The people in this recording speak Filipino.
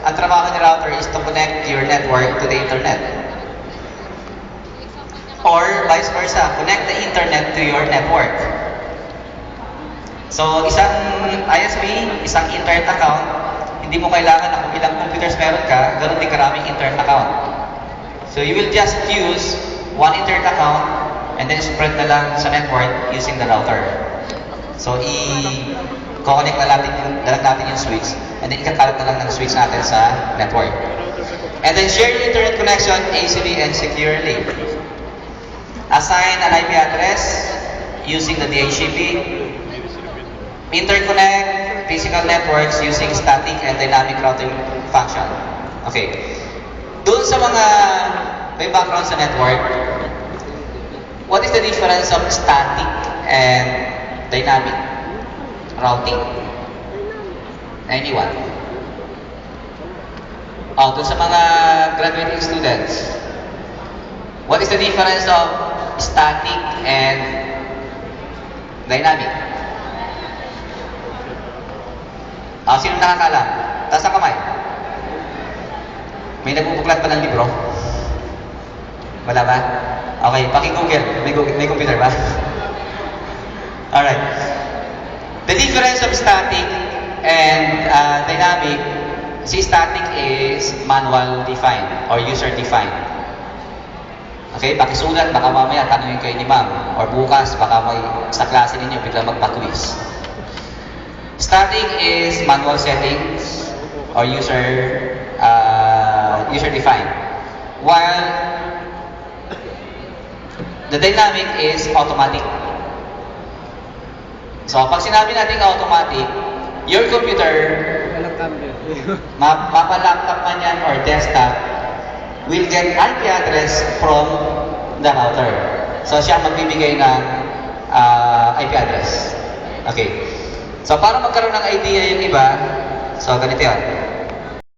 ang trabaho ni router is to connect your network to the internet. Or vice versa, connect the internet to your network. So, isang ISP, isang internet account, hindi mo kailangan na kung ilang computers meron ka, ganoon din karaming internet account. So, you will just use one internet account and then spread na lang sa network using the router. So, i-connect na natin yung switch and then ikakalat na lang ng switch natin sa network. And then share your internet connection easily and securely. Assign an IP address using the DHCP. Interconnect physical networks using static and dynamic routing function. Okay. Doon sa mga may background sa network, what is the difference of static and dynamic routing? Anyone? Oh, doon sa mga graduating students, what is the difference of static and dynamic? Sino nakakaalam? Taas ang kamay. May nagbubuklat pa ng libro? Wala ba? Okay, paki-google. May computer ba? Alright. The difference of static and dynamic, si static is manual defined or user defined. Okay, pakisulat, baka mamaya tanungin kayo ni ma'am. Or bukas, baka may sa klase ninyo biglang magpa-quiz. Static is manual settings or user-defined, while the dynamic is automatic. So, pag sinabi natin automatic, your computer, mapa-laptop man yan or desktop, will get IP address from the router. So, siya magbibigay ng IP address. Okay. So, para magkaroon ng idea yung iba, so ganito yan.